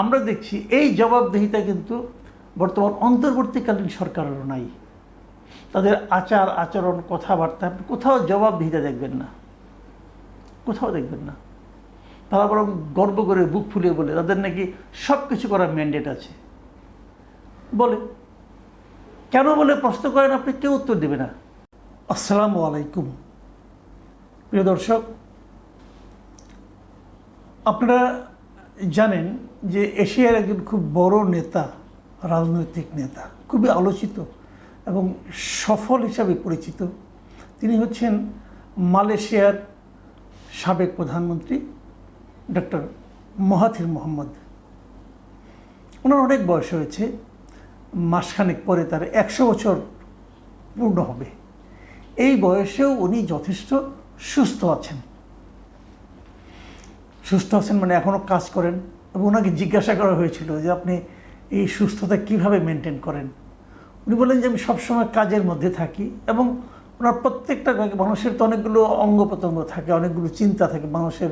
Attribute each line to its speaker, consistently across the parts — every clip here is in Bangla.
Speaker 1: আমরা দেখছি এই জবাবদিহিতা কিন্তু বর্তমান অন্তর্বর্তীকালীন সরকারেরও নাই। তাদের আচার আচরণ কথাবার্তা আপনি কোথাও জবাবদিহিতা দেখবেন না, কোথাও দেখবেন না। তারা বরং গর্ব করে বুক ফুলিয়ে বলে তাদের নাকি সব কিছু করার ম্যান্ডেট আছে বলে। কেন বলে প্রশ্ন করেন আপনি, কেউ উত্তর দেবে না। আসসালামু আলাইকুম প্রিয় দর্শক, আপনারা জানেন যে এশিয়ার একজন খুব বড় নেতা, রাজনৈতিক নেতা, খুবই আলোচিত এবং সফল হিসাবে পরিচিত। তিনি হচ্ছেন মালয়েশিয়ার সাবেক প্রধানমন্ত্রী ডক্টর মাহাথির মোহাম্মদ। ওনার অনেক বয়স হয়েছে, মাসখানেক পরে তার 100 বছর পূর্ণ হবে। এই বয়সেও উনি যথেষ্ট সুস্থ আছেন। সুস্থ আছেন মানে এখনও কাজ করেন। এবং ওনাকে জিজ্ঞাসা করা হয়েছিল যে আপনি এই সুস্থতা কিভাবে মেনটেন করেন। উনি বলেন যে আমি সবসময় কাজের মধ্যে থাকি এবং ওনার প্রত্যেকটা মানুষের তো অনেকগুলো অঙ্গ প্রত্যঙ্গ থাকে, অনেকগুলো চিন্তা থাকে, মানুষের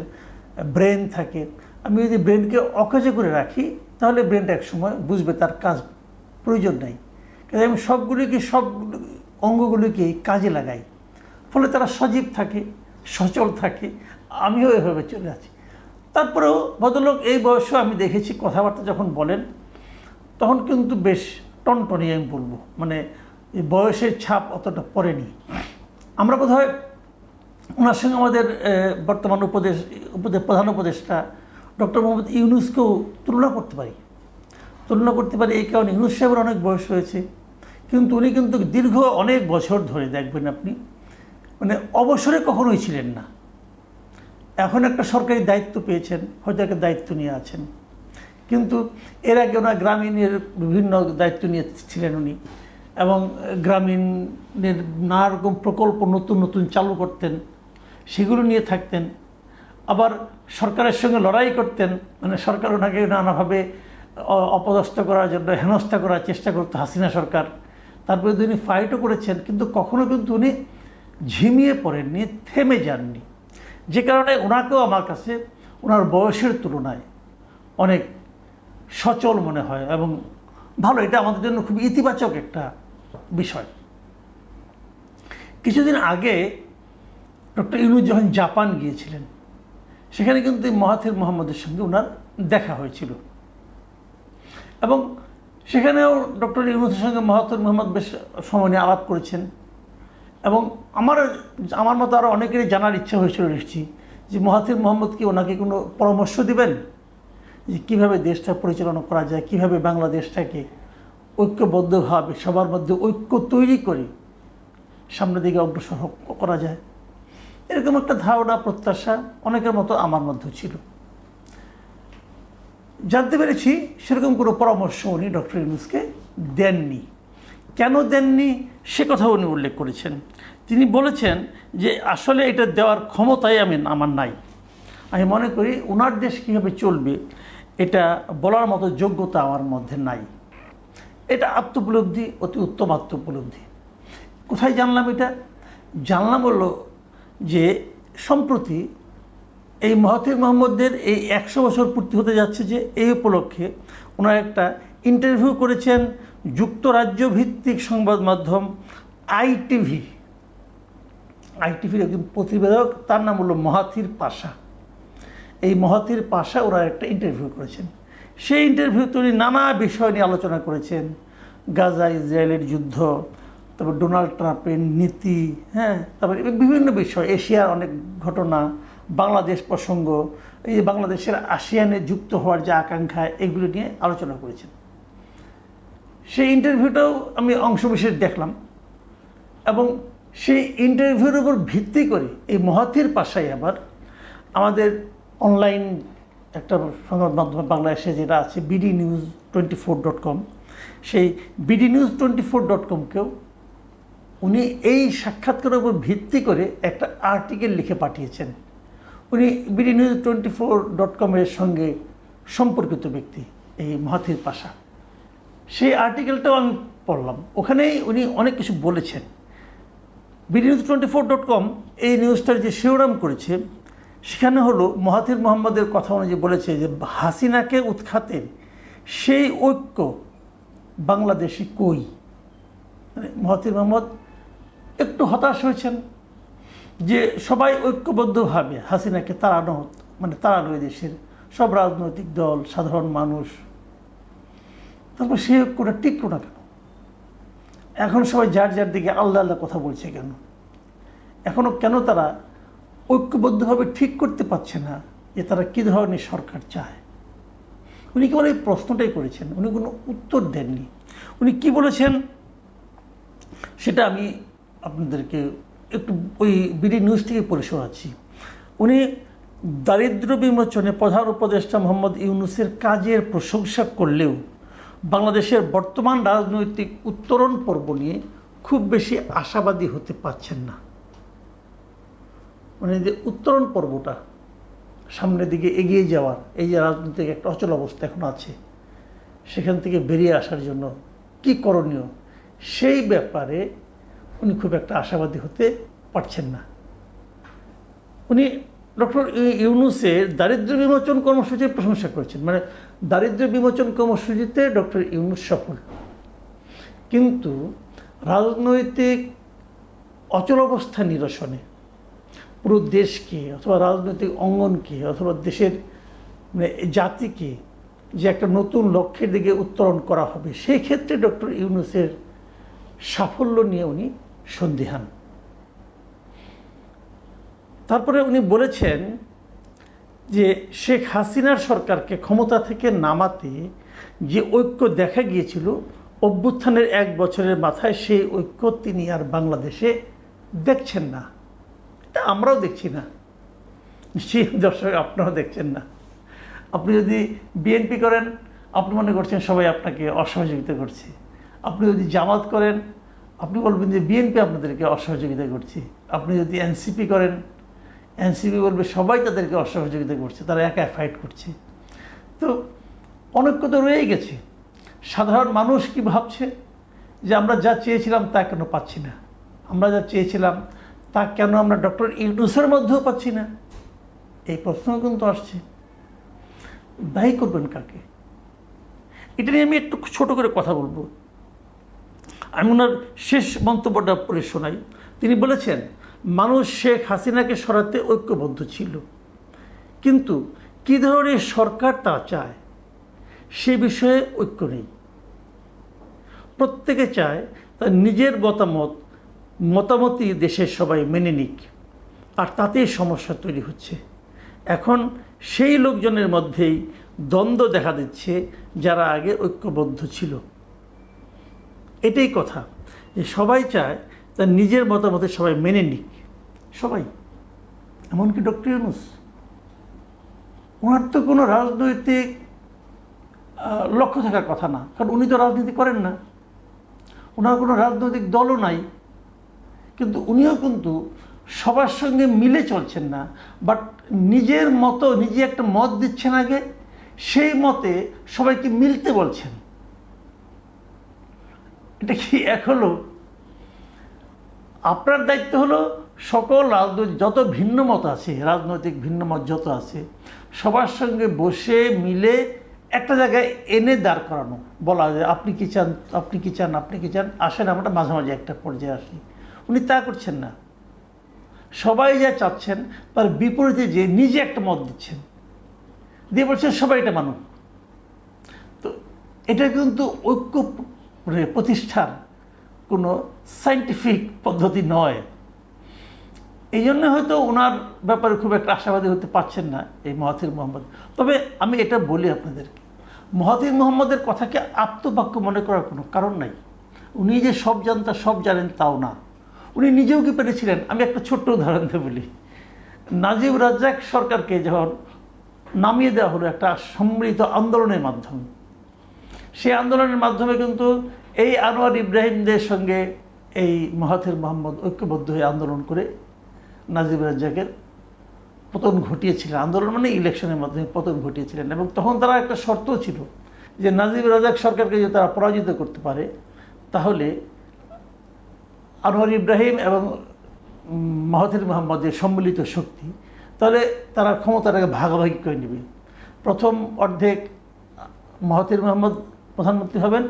Speaker 1: ব্রেন থাকে। আমি যদি ব্রেনকে অকাজে করে রাখি তাহলে ব্রেনটা একসময় বুঝবে তার কাজ প্রয়োজন নাই। কাজে আমি সব অঙ্গগুলিকে কাজে লাগাই, ফলে তারা সজীব থাকে, সচল থাকে। আমিও এভাবে চলে আছি। তারপরেও ভদ্রলোক এই বয়সেও আমি দেখেছি কথাবার্তা যখন বলেন তখন কিন্তু বেশ টনটনি, আমি বলবো, মানে এই বয়সের ছাপ অতটা পড়েনি। আমরা বোধহয় ওনার সঙ্গে আমাদের বর্তমান প্রধান উপদেষ্টা ডক্টর মোহাম্মদ ইউনূসকেও তুলনা করতে পারি। এই কারণে ইউনূস সাহেবের অনেক বয়স হয়েছে, কিন্তু উনি কিন্তু দীর্ঘ অনেক বছর ধরে দেখবেন আপনি মানে অবসরে কখনোই ছিলেন না। এখন একটা সরকারি দায়িত্ব পেয়েছেন, হয়তো একটা দায়িত্ব নিয়ে আছেন, কিন্তু এর আগে ওনার গ্রামীণের বিভিন্ন দায়িত্ব নিয়ে ছিলেন উনি, এবং গ্রামীণের নানা রকম প্রকল্প নতুন নতুন চালু করতেন, সেগুলো নিয়ে থাকতেন। আবার সরকারের সঙ্গে লড়াই করতেন, মানে সরকার ওনাকে নানাভাবে অপদস্থ করার জন্য হেনস্থা করার চেষ্টা করতো হাসিনা সরকার। তারপরে উনি ফাইটও করেছেন, কিন্তু কখনো কিন্তু উনি ঝিমিয়ে পড়েননি, থেমে যাননি। যে কারণে ওনাকেও আমার কাছে ওনার বয়সের তুলনায় অনেক সচল মনে হয় এবং ভালো। এটা আমাদের জন্য খুব ইতিবাচক একটা বিষয়। কিছুদিন আগে ডক্টর ইউনূস যখন জাপান গিয়েছিলেন, সেখানে কিন্তু মাহাথির মোহাম্মদের সঙ্গে ওনার দেখা হয়েছিল এবং সেখানেও ডক্টর ইউনূসের সঙ্গে মাহাথির মোহাম্মদ বেশ সময় নিয়ে আলাপ করেছেন। এবং আমার মতো আরও অনেকেরই জানার ইচ্ছা হয়েছিল নিশ্চয়ই যে মাহাথির মোহাম্মদ কি ওনাকে কোনো পরামর্শ দিবেন যে কীভাবে দেশটা পরিচালনা করা যায়, কীভাবে বাংলাদেশটাকে ঐক্যবদ্ধভাবে সবার মধ্যে ঐক্য তৈরি করে সামনের দিকে অগ্রসর করা যায়। এরকম একটা ধারণা, প্রত্যাশা অনেকের মতো আমার মধ্যে ছিল। জানতে পেরেছি সেরকম কোনো পরামর্শ উনি ডক্টর ইউনূসকে দেননি। কেন দেননি সে কথা উনি উল্লেখ করেছেন। তিনি বলেছেন যে আসলে এটা দেওয়ার ক্ষমতাই আমার নাই। আমি মনে করি ওনার দেশ কীভাবে চলবে এটা বলার মতো যোগ্যতা আমার মধ্যে নাই। এটা আত্মোপলব্ধি, অতি উত্তম আত্মোপলব্ধি। কোথায় জানলাম এটা? জানলাম হলো যে সম্প্রতি এই মাহাথির মোহাম্মদের এই 100 বছর পূর্তি হতে যাচ্ছে, যে এই উপলক্ষে ওনার একটা ইন্টারভিউ করেছেন যুক্তরাজ্য ভিত্তিক সংবাদ মাধ্যম আইটিভির একজন প্রতিবেদক, তার নাম হলো মাহাথির পাশা। এই মাহাথির পাশা ওরা একটা ইন্টারভিউ করেছেন। সেই ইন্টারভিউতে উনি নানা বিষয় নিয়ে আলোচনা করেছেন, গাজা ইসরায়েলের যুদ্ধ, তারপর ডোনাল্ড ট্রাম্পের নীতি, তারপর বিভিন্ন বিষয়, এশিয়ার অনেক ঘটনা, বাংলাদেশ প্রসঙ্গ, এই যে বাংলাদেশের আসিয়ানে যুক্ত হওয়ার যে আকাঙ্ক্ষা, এগুলো নিয়ে আলোচনা করেছেন। সেই ইন্টারভিউটাও আমি অংশবিশেষ দেখলাম এবং সেই ইন্টারভিউর উপর ভিত্তি করে এই মাহাথির পাশাই আবার আমাদের অনলাইন একটা সংবাদ মাধ্যম বাংলাদেশে যেটা আছে bdnews24.com, সেই bdnews24.comকেও উনি এই সাক্ষাৎকারের উপর ভিত্তি করে একটা আর্টিকেল লিখে পাঠিয়েছেন। উনি bdnews24.com-এর সঙ্গে সম্পর্কিত ব্যক্তি এই মাহাথির পাশা। সেই আর্টিকেলটাও আমি পড়লাম, ওখানেই উনি অনেক কিছু বলেছেন। bdnews24.com এই নিউজটার যে শিরোনাম করেছে সেখানে হলো মাহাথির মোহাম্মদের কথা অনুযায়ী বলেছে যে হাসিনাকে উৎখাতের সেই ঐক্য বাংলাদেশে কই। মানে মাহাথির মোহাম্মদ একটু হতাশ হয়েছেন যে সবাই ঐক্যবদ্ধভাবে হাসিনাকে তাড়ানো তাড়ানো দেশের সব রাজনৈতিক দল, সাধারণ মানুষ, তারপর সেই ঐক্যটা টিকলো না কেন? এখন সবাই যার যার দিকে আল্লাহ আল্লাহ কথা বলছে কেন? এখনও কেন তারা ঐক্যবদ্ধভাবে ঠিক করতে পারছে না যে তারা কী ধরনের সরকার চায়? উনি কেবল এই প্রশ্নটাই করেছেন, উনি কোনো উত্তর দেননি। উনি কি বলেছেন সেটা আমি আপনাদেরকে একটু ওই বিডি নিউজ থেকে পড়ে শোনাচ্ছি। উনি দারিদ্র্য বিমোচনে প্রধান উপদেষ্টা মোহাম্মদ ইউনূসের কাজের প্রশংসা করলেও বাংলাদেশের বর্তমান রাজনৈতিক উত্তরণ পর্ব নিয়ে খুব বেশি আশাবাদী হতে পারছেন না। মানে যে উত্তরণ পর্বটা, সামনের দিকে এগিয়ে যাওয়ার, এই যে রাজনৈতিক একটা অচল অবস্থা এখন আছে, সেখান থেকে বেরিয়ে আসার জন্য কি করণীয়, সেই ব্যাপারে উনি খুব একটা আশাবাদী হতে পারছেন না। উনি ডক্টর ইউনূসের দারিদ্র্য বিমোচন কর্মসূচির প্রশংসা করেছেন। মানে দারিদ্র্য বিমোচন কর্মসূচিতে ডক্টর ইউনূস সফল, কিন্তু রাজনৈতিক অচলাবস্থা নিরসনে পুরো দেশকে অথবা রাজনৈতিক অঙ্গনকে অথবা দেশের জাতিকে যে একটা নতুন লক্ষ্যের দিকে উত্তরণ করা হবে, সেই ক্ষেত্রে ডক্টর ইউনূসের সাফল্য নিয়ে উনি সন্দিহান। তারপরে উনি বলেছেন যে শেখ হাসিনার সরকারকে ক্ষমতা থেকে নামাতে যে ঐক্য দেখা গিয়েছিল অভ্যুত্থানের 1 বছরের মাথায়, সেই ঐক্য তিনি আর বাংলাদেশে দেখছেন না। এটা আমরাও দেখছি না, নিশ্চয়ই দর্শক আপনারাও দেখছেন না। আপনি যদি বিএনপি করেন, আপনি মনে করছেন সবাই আপনাকে অসহযোগিতা করছে। আপনি যদি জামাত করেন, আপনি বলবেন যে বিএনপি আপনাদেরকে অসহযোগিতা করছে। আপনি যদি এনসিপি করেন, এনসিপি বলবে সবাই তাদেরকে অসহযোগিতা করছে, তারা একা ফাইট করছে। তো অনৈক্য তো রয়েই গেছে। সাধারণ মানুষ কি ভাবছে যে আমরা যা চেয়েছিলাম তা কেন পাচ্ছি না, আমরা যা চেয়েছিলাম তা কেন আমরা ডক্টর ইউনূসের মধ্যেও পাচ্ছি না, এই প্রশ্ন কিন্তু আসছে। দায়ী করবেন কাকে? এটা নিয়ে আমি একটু ছোট করে কথা বলবো। আমি ওনার শেষ মন্তব্যটা পড়ে শোনাই। তিনি বলেছেন, মানুষ শেখ হাসিনাকে সরাতে ঐক্যবদ্ধ ছিল, কিন্তু কী ধরনের সরকার তা চায় সে বিষয়ে ঐক্য নেই। প্রত্যেকে চায় তার নিজের মতামতই দেশের সবাই মেনে নিক, আর তাতেই সমস্যা তৈরি হচ্ছে। এখন সেই লোকজনের মধ্যেই দ্বন্দ্ব দেখা দিচ্ছে যারা আগে ঐক্যবদ্ধ ছিল। এটাই কথা, যে সবাই চায় তার নিজের মতামতে সবাই মেনে নিক, সবাই, এমনকি ডক্টর ইউনূস। ওনার তো কোনো রাজনৈতিক লক্ষ্য থাকার কথা না, কারণ উনি তো রাজনীতি করেন না, ওনার কোনো রাজনৈতিক দলও নাই। কিন্তু উনিও কিন্তু সবার সঙ্গে মিলে চলছেন না, বাট নিজের মতো নিজে একটা মত দিচ্ছেন আগে, সেই মতে সবাইকে মিলতে বলছেন। এটা কি এক হলো? আপনার দায়িত্ব হলো সকল রাজনৈতিক যত ভিন্ন মত আছে, রাজনৈতিক ভিন্ন মত যত আছে, সবার সঙ্গে বসে মিলে একটা জায়গায় এনে দাঁড় করানো, বলা যায় আপনি কি চান, আপনি কি চান, আপনি কি চান, আসেন আমরা মাঝামাঝি একটা পর্যায়ে আসি। উনি তা করছেন না। সবাই যা চাচ্ছেন তার বিপরীতে যে নিজে একটা মত দিচ্ছেন, দিয়ে বলছেন সবাই এটা মানুন। তো এটা কিন্তু ঐক্য প্রতিষ্ঠার কোনো সায়েন্টিফিক পদ্ধতি নয়। এই জন্য হয়তো ওনার ব্যাপারে খুব একটা আশাবাদী হতে পারছেন না এই মাহাথির মোহাম্মদ। তবে আমি এটা বলি আপনাদেরকে, মাহাথির মোহাম্মদের কথাকে আপ্তবাক্য মনে করার কোনো কারণ নাই। উনি যে সব জানতা সব জানেন তাও না, উনি নিজেও কি পেরেছিলেন। আমি একটা ছোট্ট উদাহরণ দিয়ে বলি। নাজিব রাজ্জাক সরকারকে যখন নামিয়ে দেওয়া হলো একটা সম্মিলিত আন্দোলনের মাধ্যমে, সেই আন্দোলনের মাধ্যমে কিন্তু এই আনোয়ার ইব্রাহিমদের সঙ্গে এই মাহাথির মোহাম্মদ ঐক্যবদ্ধ হয়ে আন্দোলন করে নাজিব রাজ্জাকের পতন ঘটিয়েছিলেন। আন্দোলন মানে ইলেকশনের মাধ্যমে পতন ঘটিয়েছিলেন। এবং তখন তারা একটা শর্তও ছিল যে নাজিব রাজ্জাক সরকারকে যদি তারা পরাজিত করতে পারে, তাহলে আনোয়ার ইব্রাহিম এবং মাহাথির মোহাম্মদের সম্মিলিত শক্তি তাহলে তারা ক্ষমতাটাকে ভাগাভাগি করে নেবে। প্রথম অর্ধেক মাহাথির মোহাম্মদ প্রধানমন্ত্রী হবেন,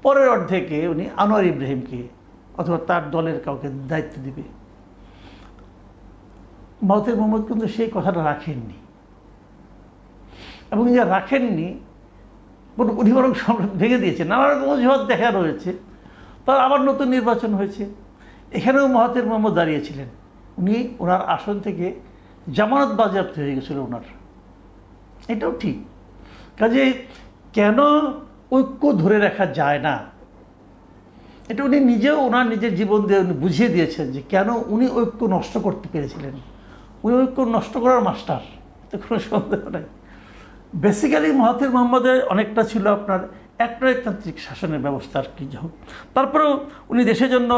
Speaker 1: পরের অর্ধেকে উনি আনোয়ার ইব্রাহিমকে অথবা তার দলের কাউকে দায়িত্ব দিবে। মাহাথির মোহাম্মদ কিন্তু সেই কথাটা রাখেননি, এবং যা রাখেননি উনি বরং ভেঙে দিয়েছে, নানা রকম অজুহাত দেখা রয়েছে। তার আবার নতুন নির্বাচন হয়েছে, এখানেও মাহাথির মোহাম্মদ দাঁড়িয়েছিলেন, উনি ওনার আসন থেকে জামানত বাজেয়াপ্ত হয়ে গেছিল ওনার, এটাও ঠিক। কাজে কেন ঐক্য ধরে রাখা যায় না, এটা উনি নিজেও ওনার নিজের জীবন দিয়ে উনি বুঝিয়ে দিয়েছেন যে কেন উনি ঐক্য নষ্ট করতে পেরেছিলেন। উনি ঐক্য নষ্ট করার মাস্টার, এতে কোনো সন্দেহ নাই। বেসিক্যালি মাহাথির মোহাম্মদের অনেকটা ছিল আপনার একনায়কতান্ত্রিক শাসনের ব্যবস্থা আর কি হোক, তারপরেও উনি দেশের জন্য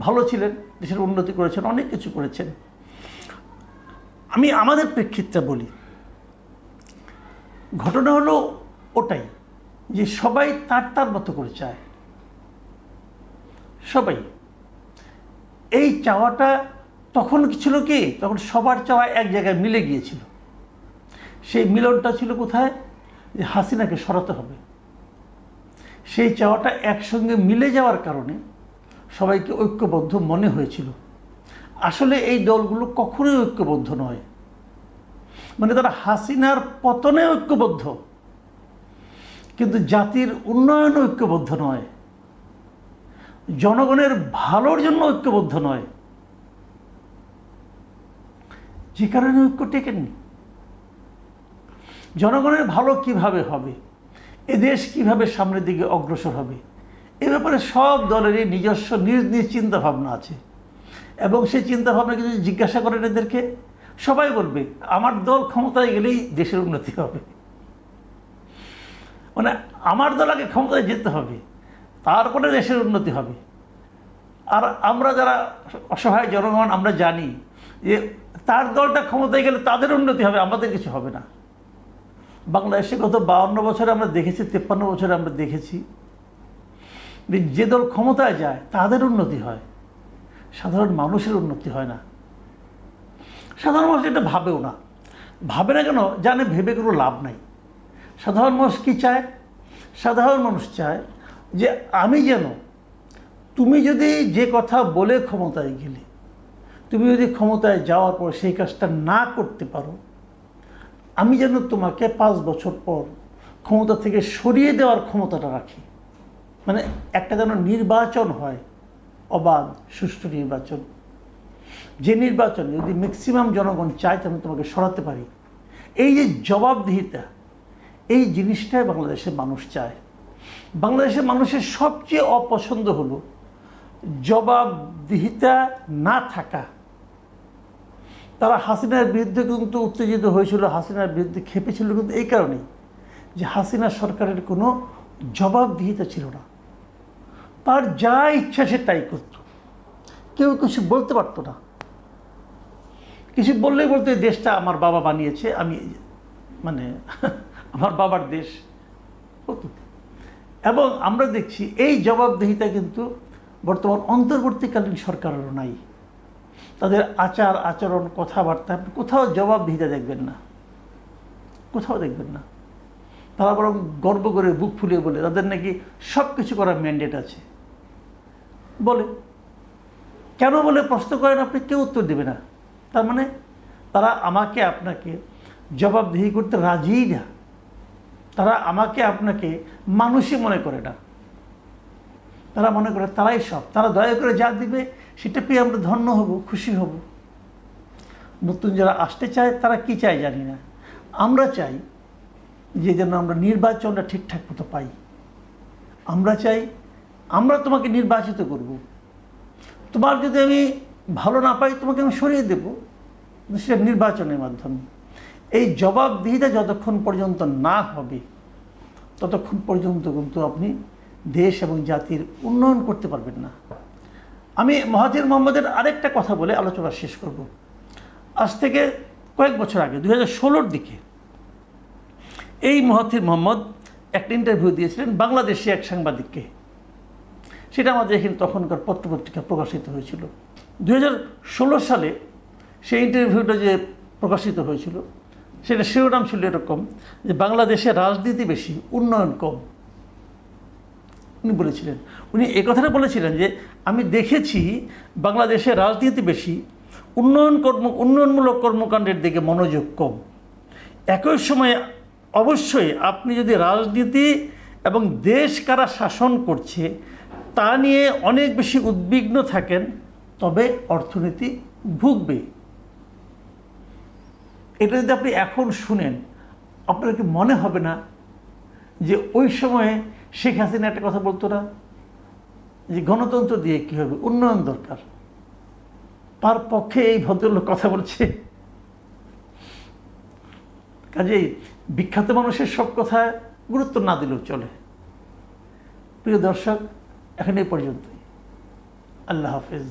Speaker 1: ভালো ছিলেন, দেশের উন্নতি করেছেন, অনেক কিছু করেছেন। আমি আমাদের প্রেক্ষিতটা বলি, ঘটনা হলো ওটাই যে সবাই তার তার মতো করে চায়, সবাই। এই চাওয়াটা তখন ছিল কি, তখন সবার চাওয়া এক জায়গায় মিলে গিয়েছিল। সেই মিলনটা ছিল কোথায়, যে হাসিনাকে সরাতে হবে। সেই চাওয়াটা একসঙ্গে মিলে যাওয়ার কারণে সবাইকে ঐক্যবদ্ধ মনে হয়েছিল। আসলে এই দলগুলো কখনোই ঐক্যবদ্ধ নয়, মানে তারা হাসিনার পতনে ঐক্যবদ্ধ, কিন্তু জাতির উন্নয়নে ঐক্যবদ্ধ নয়, জনগণের ভালোর জন্য ঐক্যবদ্ধ নয়, যে কারণে ঐক্য টেকেননি। জনগণের ভালো কিভাবে হবে, এ দেশ কিভাবে সামনের দিকে অগ্রসর হবে, এ ব্যাপারে সব দলেরই নিজস্ব নিজ নিজ চিন্তাভাবনা আছে, এবং সেই চিন্তাভাবনা যদি জিজ্ঞাসা করেন এদেরকে, সবাই বলবে আমার দল ক্ষমতায় গেলেই দেশের উন্নতি হবে, মানে আমার দল আগে ক্ষমতায় যেতে হবে, তারপরে দেশের উন্নতি হবে। আর আমরা যারা অসহায় জনগণ, আমরা জানি যে তার দলটা ক্ষমতায় গেলে তাদের উন্নতি হবে, আমাদের কিছু হবে না। বাংলাদেশে গত 52 বছরে আমরা দেখেছি, 53 বছরে আমরা দেখেছি যে দল ক্ষমতায় যায় তাদের উন্নতি হয়, সাধারণ মানুষের উন্নতি হয় না। সাধারণ মানুষ এটা ভাবেও না, ভাবে না কেন জানে, ভেবে কোনো লাভ নাই। সাধারণ মানুষ কী চায়, সাধারণ মানুষ চায় যে আমি যেন, তুমি যদি যে কথা বলে ক্ষমতায় গেলে, তুমি যদি ক্ষমতায় যাওয়ার পর সেই কাজটা না করতে পারো, আমি যেন তোমাকে 5 বছর পর ক্ষমতা থেকে সরিয়ে দেওয়ার ক্ষমতাটা রাখি। মানে একটা যেন নির্বাচন হয়, অবাধ সুষ্ঠু নির্বাচন, যে নির্বাচন যদি ম্যাক্সিমাম জনগণ চায় আমি তোমাকে সরাতে পারি। এই যে জবাবদিহিতা, এই জিনিসটাই বাংলাদেশের মানুষ চায়। বাংলাদেশের মানুষের সবচেয়ে অপছন্দ হলো জবাবদিহিতা না থাকা। তারা হাসিনার বিরুদ্ধে কিন্তু উত্তেজিত হয়েছিল, হাসিনার বিরুদ্ধে খেপেছিল, কিন্তু এই কারণেই যে হাসিনা সরকারের কোনো জবাবদিহিতা ছিল না। তার যা ইচ্ছা সে তাই করত, কেউ কিছু বলতে পারতো না। কিছু বললেই বলতে দেশটা আমার বাবা বানিয়েছে, আমি মানে আমার বাবার দেশ হতো। এবং আমরা দেখছি এই জবাবদিহিতা কিন্তু বর্তমান অন্তর্বর্তীকালীন সরকারেরও নাই। তাদের আচার আচরণ কথাবার্তা কোথাও জবাবদিহিতা দেখবেন না, কোথাও দেখবেন না। তারা বরং গর্ব করে বুক ফুলিয়ে বলে তাদের নাকি সব কিছু করার ম্যান্ডেট আছে বলে। কেন বলে প্রশ্ন করেন আপনি, কেউ উত্তর দেবে না। তার মানে তারা আমাকে আপনাকে জবাবদিহি করতে রাজিই না, তারা আমাকে আপনাকে মানুষই মনে করে না। তারা মনে করে তারাই সব, তারা দয়া করে যা দিবে সেটা পেয়ে আমরা ধন্য হব, খুশি হব। নতুন যারা আসতে চায় তারা কি চায় জানি না, আমরা চাই যে যেন আমরা নির্বাচনটা ঠিকঠাক মতো পাই। আমরা চাই আমরা তোমাকে নির্বাচিত করব, তোমার যদি আমি ভালো না পাই তোমাকে আমি সরিয়ে দেব, সেটা নির্বাচনের মাধ্যমে। এই জবাবদিহিতা যতক্ষণ পর্যন্ত না হবে ততক্ষণ পর্যন্ত কিন্তু আপনি দেশ এবং জাতির উন্নয়ন করতে পারবেন না। আমি মাহাথির মোহাম্মদের আরেকটা কথা বলে আলোচনা শেষ করব। আজ থেকে কয়েক বছর আগে 2016-র দিকে এই মাহাথির মোহাম্মদ একটা ইন্টারভিউ দিয়েছিলেন বাংলাদেশি এক সাংবাদিককে। সেটা আমাদের এখানে তখনকার পত্রপত্রিকা প্রকাশিত হয়েছিল। 2016 সালে সেই ইন্টারভিউটা যে প্রকাশিত হয়েছিল, সেটা শিরোনাম ছিল এরকম যে বাংলাদেশে রাজনীতি বেশি, উন্নয়ন কম। উনি বলেছিলেন, উনি এ কথাটা বলেছিলেন যে আমি দেখেছি বাংলাদেশে রাজনীতি বেশি, উন্নয়নমূলক কর্মকাণ্ডের দিকে মনোযোগ কম। একই সময়ে অবশ্যই আপনি যদি রাজনীতি এবং দেশ কারা শাসন করছে তা নিয়ে অনেক বেশি উদ্বিগ্ন থাকেন, তবে অর্থনীতি ভুগবে। এটা যদি আপনি এখন শুনেন, আপনার কি মনে হবে না যে ওই সময়ে শেখ হাসিনা একটা কথা বলতো না যে গণতন্ত্র দিয়ে কী হবে, উন্নয়ন দরকার? তার পক্ষে এই ভদ্রলোক কথা বলছে। কাজেই বিখ্যাত মানুষের সব কথা গুরুত্ব না দিলেও চলে। প্রিয় দর্শক, এখন এই পর্যন্তই। আল্লাহ হাফেজ।